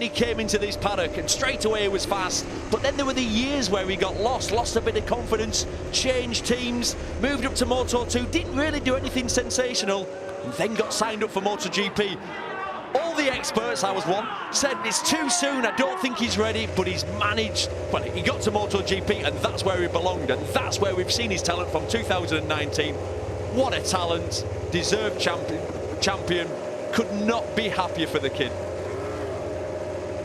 He came into this paddock and straight away was fast, but then there were the years where he got lost a bit of confidence, changed teams, moved up to Moto2, didn't really do anything sensational, and then got signed up for MotoGP. All the experts, I was one, said it's too soon, I don't think he's ready, but he's managed. Well, he got to MotoGP and that's where he belonged, and that's where we've seen his talent from 2019. What a talent, deserved champion, could not be happier for the kid.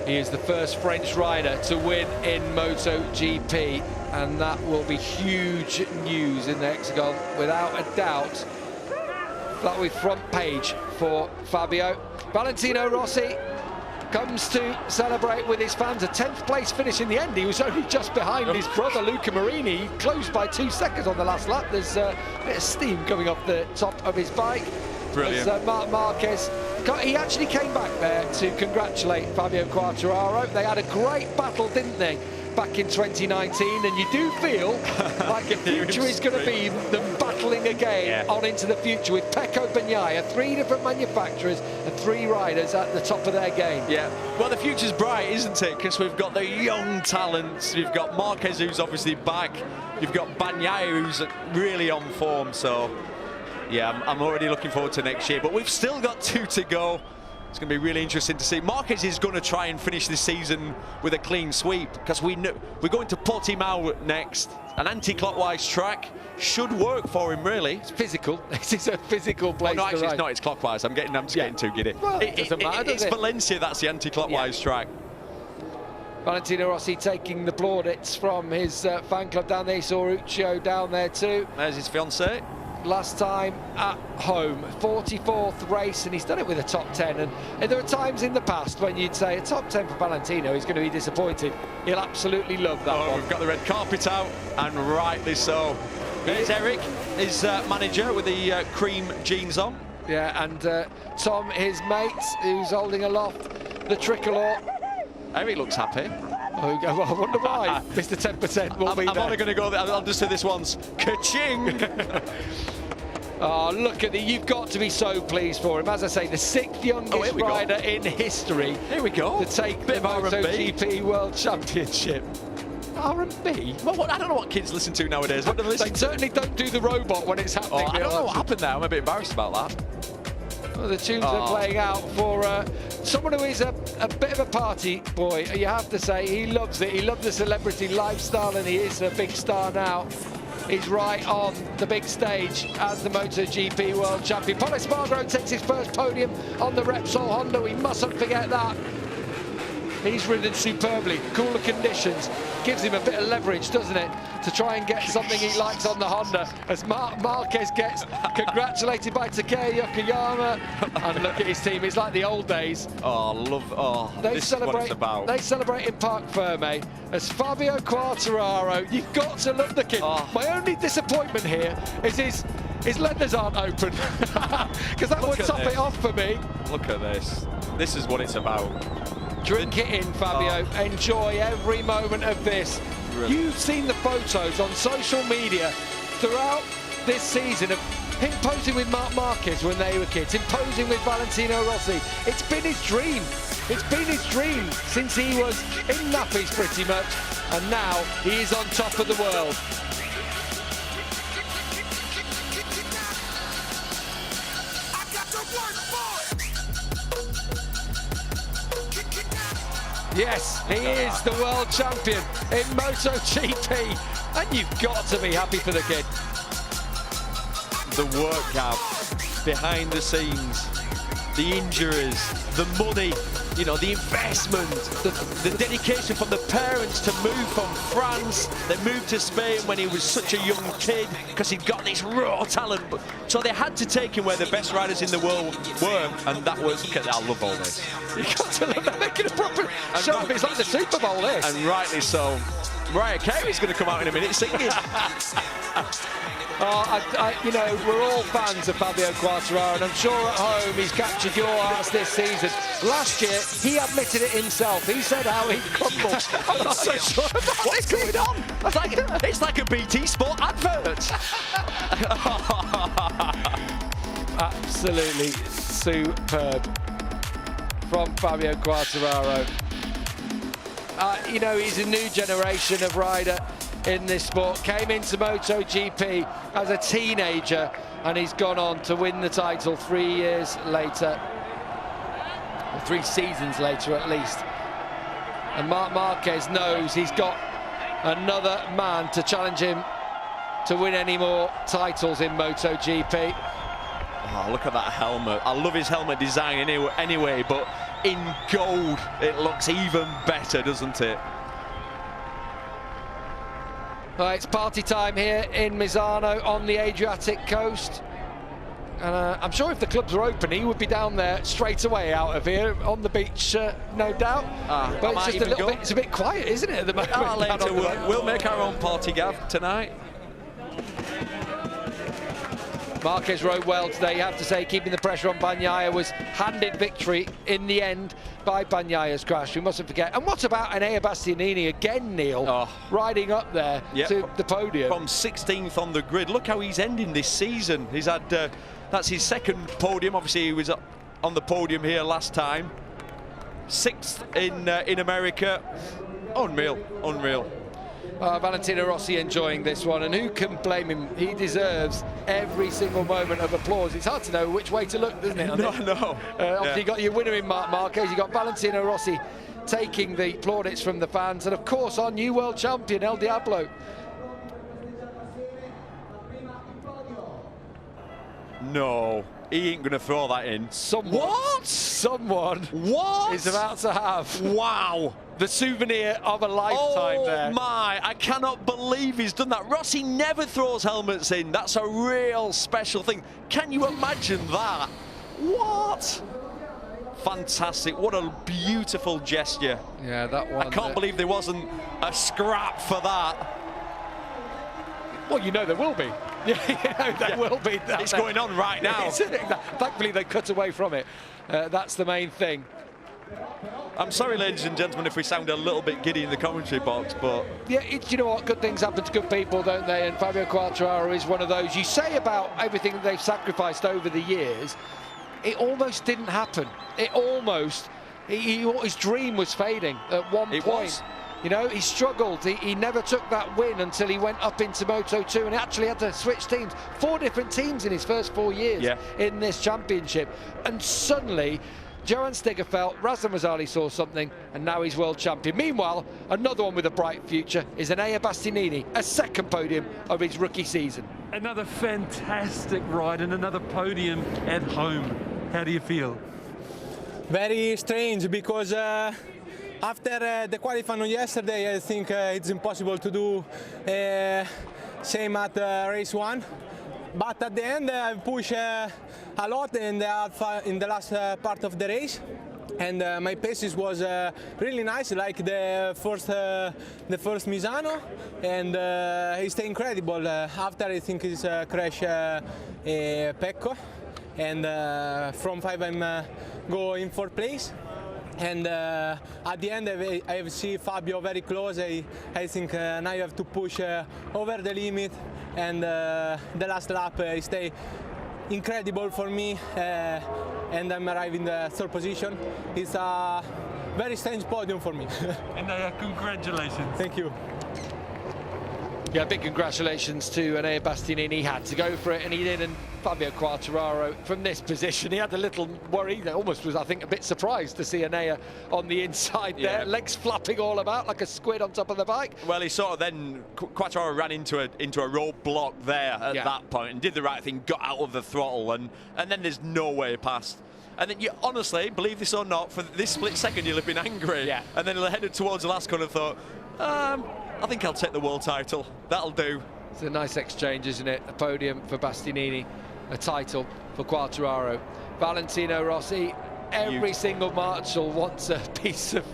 He is the first French rider to win in MotoGP, and that will be huge news in the Hexagon, without a doubt. That will be front page for Fabio. Valentino Rossi comes to celebrate with his fans. A 10th place finish in the end. He was only just behind his brother Luca Marini. He closed by 2 seconds on the last lap. There's a bit of steam coming off the top of his bike. Brilliant. As Marc Marquez, he actually came back there to congratulate Fabio Quartararo. They had a great battle, didn't they, back in 2019, and you do feel like the future is going to be them battling again on into the future with Pecco Bagnaia, 3 different manufacturers and 3 riders at the top of their game. Yeah, well, the future's bright, isn't it? Because we've got the young talents. You've got Marquez, who's obviously back. You've got Bagnaia, who's really on form. So yeah, I'm already looking forward to next year, but we've still got 2 to go. It's going to be really interesting to see. Marquez is going to try and finish this season with a clean sweep, because we know we're going to Portimao next. An anti-clockwise track should work for him, really. It's physical. This is a physical place. Oh, no, actually, to ride. it's not. It's clockwise. I'm just getting too giddy. Well, it doesn't matter, it's Valencia. That's the anti-clockwise track. Valentino Rossi taking the plaudits from his fan club down there. He saw Uccio down there too. There's his fiancée. Last time at home, 44th race, and he's done it with a top 10. And there are times in the past when you'd say a top 10 for Valentino, he's going to be disappointed. He'll absolutely love that one. We've got the red carpet out, and rightly so. Here's Eric, his manager, with the cream jeans on. Yeah, and Tom, his mate, who's holding aloft the tricolour. Eric looks happy. Oh, well, I wonder why. Mr. 10% will be there. I'm only going to go there. I'll just say this once. Ka-ching! Oh, look at the... You've got to be so pleased for him. As I say, the 6th youngest rider in history. Here we go. To take the MotoGP World Championship. R&B? Well, I don't know what kids listen to nowadays. What do they listen to? Certainly don't do the robot when it's happening. I don't know what happened there. I'm a bit embarrassed about that. Well, the tunes are playing out for someone who is a bit of a party boy. You have to say, he loves it. He loves the celebrity lifestyle, and he is a big star now. He's right on the big stage as the MotoGP World Champion. Pol Espargaro takes his first podium on the Repsol Honda. We mustn't forget that. He's ridden superbly. Cooler conditions. Gives him a bit of leverage, doesn't it, to try and get something he likes on the Honda. As Marquez gets congratulated by Takeo Yokoyama. And look at his team. It's like the old days. This is what it's about. They celebrate in Parc Ferme as Fabio Quartararo. You've got to love the kid. My only disappointment here is his leathers aren't open. Because that would top it off for me. Look at this. This is what it's about. Drink it in, Fabio. Enjoy every moment of this. Brilliant. You've seen the photos on social media throughout this season of him posing with Marc Marquez when they were kids, him posing with Valentino Rossi. It's been his dream. It's been his dream since he was in nappies pretty much, and now he is on top of the world. Yes, he is the world champion in MotoGP, and you've got to be happy for the kid. The workout, behind the scenes, the injuries, the money, you know, the investment, the dedication from the parents to move from France. They moved to Spain when he was such a young kid because he'd got this raw talent. So they had to take him where the best riders in the world were, and that was, I love all this. You got to love it, making a proper show of it. It's like the Super Bowl, this. And rightly so. Mariah Carey's going to come out in a minute singing. You know, we're all fans of Fabio Quartararo, and I'm sure at home he's captured your hearts this season. Last year, he admitted it himself. He said how he crumbled. I'm not so sure about what's going on. It's like a BT Sport advert. Absolutely superb from Fabio Quartararo. You know, he's a new generation of rider in this sport. Came into MotoGP as a teenager, and he's gone on to win the title 3 years later, or 3 seasons later at least. And Marc Marquez knows he's got another man to challenge him to win any more titles in MotoGP. Oh, look at that helmet. I love his helmet design anyway, but in gold it looks even better, doesn't it? Right, it's party time here in Misano on the Adriatic coast. And I'm sure if the clubs were open, he would be down there straight away out of here on the beach, no doubt. But it's just a little bit, it's a bit quiet, isn't it, at the moment? Later we'll make our own party, Gav, tonight. Marquez rode well today, you have to say, keeping the pressure on Bagnaia, was handed victory in the end by Bagnaia's crash. We mustn't forget. And what about Enea Bastianini again, Neil, riding up there to the podium? From 16th on the grid. Look how he's ending this season. He's had, that's his second podium. Obviously, he was on the podium here last time. 6th in America. Unreal, unreal. Valentino Rossi enjoying this one, and who can blame him? He deserves every single moment of applause. It's hard to know which way to look, isn't it? No. Obviously, you got your winner in Marc Marquez, you got Valentino Rossi taking the plaudits from the fans, and of course our new world champion, El Diablo. No, he ain't gonna throw that in. Someone is about to have the souvenir of a lifetime there. Oh my, I cannot believe he's done that. Rossi never throws helmets in. That's a real special thing. Can you imagine that? What? Fantastic, what a beautiful gesture. Yeah, that one. I can't believe there wasn't a scrap for that. Well, you know there will be. There will be. It's going on right now. Thankfully, they cut away from it. That's the main thing. I'm sorry, ladies and gentlemen, if we sound a little bit giddy in the commentary box, but... Yeah, you know what? Good things happen to good people, don't they? And Fabio Quartararo is one of those. You say about everything that they've sacrificed over the years, it almost didn't happen. It almost... his dream was fading at one point. Was. You know, he struggled. He never took that win until he went up into Moto2 and he actually had to switch teams. 4 different teams in his first 4 years in this championship. And suddenly, Johan Stigger felt, Razdan Razali saw something, and now he's world champion. Meanwhile, another one with a bright future is Enea Bastianini, a second podium of his rookie season. Another fantastic ride and another podium at home. How do you feel? Very strange, because after the qualifying yesterday, I think it's impossible to do same at race 1. But at the end, I push a lot in the last part of the race, and my paces was really nice, like the first Misano, and it's incredible. After I think it's crash Pecco, and from 5 I'm go in 4th place. And at the end, I see Fabio very close. I think now you have to push over the limit, and the last lap stay incredible for me, and I'm arriving the 3rd position. It's a very strange podium for me. And congratulations. Thank you. Yeah, big congratulations to Enea Bastianini. He had to go for it, and he did. And Fabio Quartararo, from this position, he had a little worry. He almost was, I think, a bit surprised to see Enea on the inside there, legs flapping all about like a squid on top of the bike. Well, he sort of then, Quartararo ran into a roadblock there at that point and did the right thing, got out of the throttle, and then there's no way past. And then you honestly, believe this or not, for this split second you'll have been angry. Yeah. And then headed towards the last corner and thought, I think I'll take the world title. That'll do. It's a nice exchange, isn't it? A podium for Bastianini, a title for Quartararo. Valentino Rossi, every single marshal wants a piece of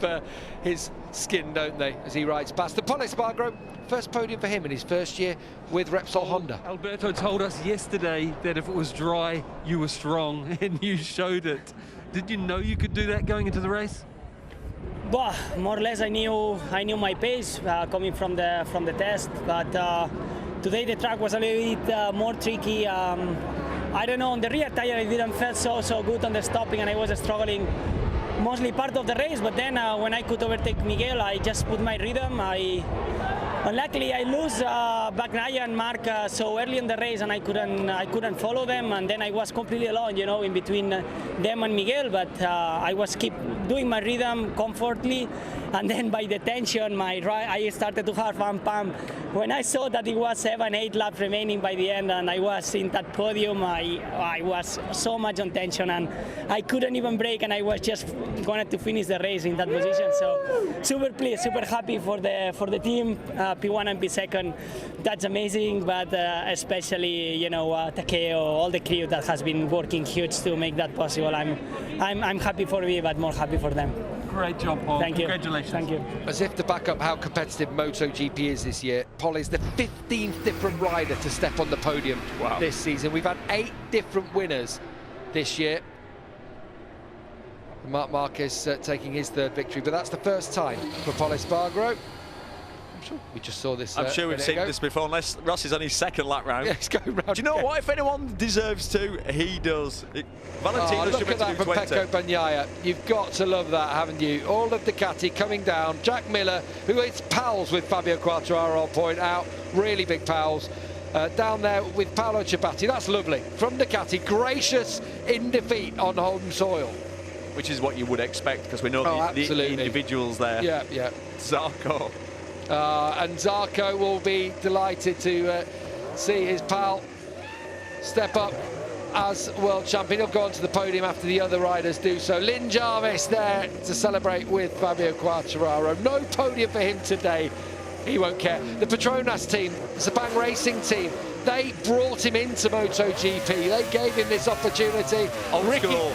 his skin, don't they, as he rides past. The Pole Espargaro, first podium for him in his first year with Repsol Honda. Alberto told us yesterday that if it was dry, you were strong, and you showed it. Did you know you could do that going into the race? Well, more or less I knew my pace coming from the test, but today the track was a little bit more tricky. I don't know, on the rear tire I didn't feel so good on the stopping, and I was struggling mostly part of the race. But then when I could overtake Miguel, I just put my rhythm. Unluckily, I lose Bagnaia and Mark so early in the race, and I couldn't follow them. And then I was completely alone, you know, in between them and Miguel. But I was keep doing my rhythm comfortably. And then by the tension, I started to have pump. When I saw that it was 7-8 laps remaining by the end, and I was in that podium, I was so much on tension, and I couldn't even brake, and I was just going to finish the race in that position. So super pleased, super happy for the team. P1 and P2, that's amazing. But especially, you know, Takeo, all the crew that has been working huge to make that possible. I'm happy for me, but more happy for them. Great job, Paul. Thank you. Congratulations. Thank you. As if to back up how competitive MotoGP is this year, Paul is the 15th different rider to step on the podium this season. We've had 8 different winners this year. Marc Marquez taking his 3rd victory, but that's the first time for Pol Espargaro. I'm sure we just saw this. I'm sure we've seen this before, unless Ross is on his 2nd lap round. Yeah, he's going round. Do you know what? If anyone deserves to, he does. Valentino look should at that be from 20. Pecco Bagnaia. You've got to love that, haven't you? All of Ducati coming down. Jack Miller, who is pals with Fabio Quartararo, I'll point out. Really big pals. Down there with Paolo Ciabatti. That's lovely. From Ducati, gracious in defeat on home soil. Which is what you would expect, because we know the individuals there. Yeah, yeah. Zarco. And Zarco will be delighted to see his pal step up as world champion. He'll go onto the podium after the other riders do so. Lynn Jarvis there to celebrate with Fabio Quartararo. No podium for him today. He won't care. The Petronas team, the Sepang Racing team, they brought him into MotoGP. They gave him this opportunity.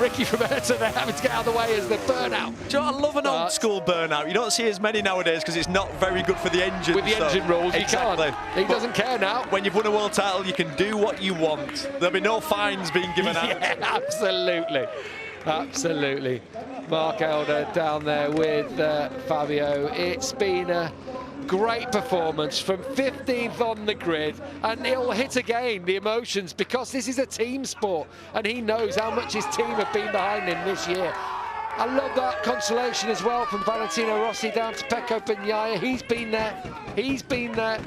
Ricky from Ayrton, they're having to get out of the way as the burnout. Do you know, I love an old school burnout. You don't see as many nowadays because it's not very good for the engine. With the engine rules, exactly. You can't. He doesn't care now. When you've won a world title, you can do what you want. There'll be no fines being given out. Yeah, absolutely. Absolutely. Mark Elder down there with Fabio. It's been a great performance from 15th on the grid, and he'll hit again the emotions because this is a team sport and he knows how much his team have been behind him this year. I love that consolation as well from Valentino Rossi down to Pecco Bagnaia. He's been there,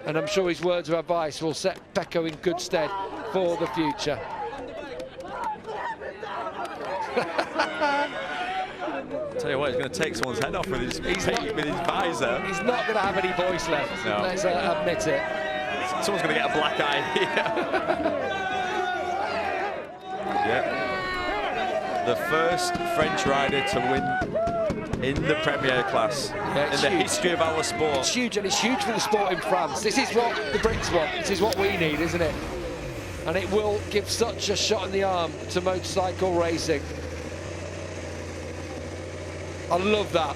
and I'm sure his words of advice will set Pecco in good stead for the future. Tell you what, he's going to take someone's head off with his visor. He's not going to have any voice left. No. Let's admit it. Someone's going to get a black eye here. Yeah. The first French rider to win in the Premier class in the history of our sport. It's huge, and it's huge for the sport in France. This is what the Brits want. This is what we need, isn't it? And it will give such a shot in the arm to motorcycle racing. I love that.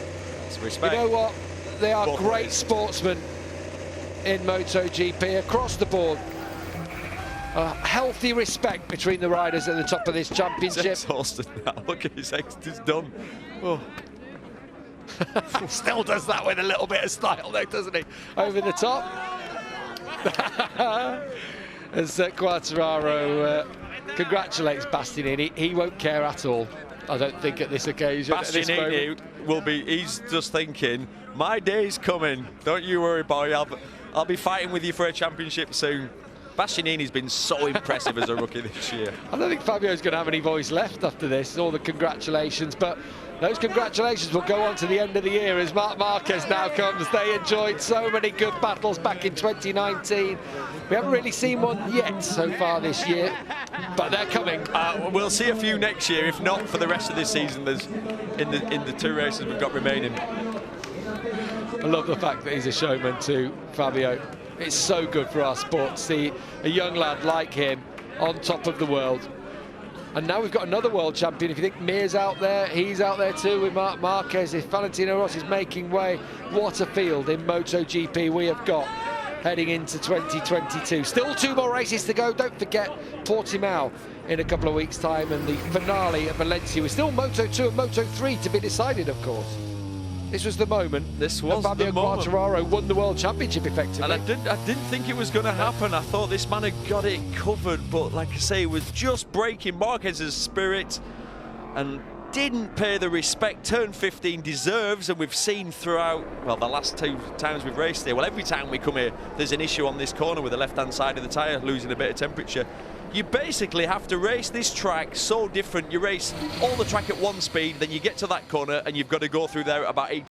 Respect. You know what? They are Both great ways. sportsmen in MotoGP across the board. A healthy respect between the riders at the top of this championship. He's exhausted now. Look at his ex, he's done. Oh. Still does that with a little bit of style though, doesn't he? Over the top. As Quartararo congratulates Bastianini. He won't care at all, I don't think, at this occasion. Bastianini will be, he's just thinking, my day's coming. Don't you worry, boy. I'll be fighting with you for a championship soon. Bastianini's been so impressive as a rookie this year. I don't think Fabio's going to have any voice left after this, all the congratulations, but those congratulations will go on to the end of the year as Marc Marquez now comes. They enjoyed so many good battles back in 2019. We haven't really seen one yet so far this year, but they're coming. We'll see a few next year, if not for the rest of this season. There's in the 2 races we've got remaining. I love the fact that he's a showman too, Fabio. It's so good for our sport to see a young lad like him on top of the world. And now we've got another world champion. If you think Mir's out there, he's out there too with Marc Marquez. If Valentino Rossi is making way, what a field in MotoGP we have got heading into 2022. Still 2 more races to go. Don't forget Portimao in a couple of weeks' time, and the finale at Valencia. We're still Moto2 and Moto3 to be decided, of course. This was the moment. This was Fabio the moment. Quartararo won the World Championship effectively. And I didn't think it was going to happen. I thought this man had got it covered, but like I say, it was just breaking Marquez's spirit. And didn't pay the respect turn 15 deserves, and we've seen throughout, well, the last 2 times we've raced here, well, every time we come here, there's an issue on this corner with the left-hand side of the tyre losing a bit of temperature. You basically have to race this track so different. You race all the track at 1 speed, then you get to that corner and you've got to go through there at about 80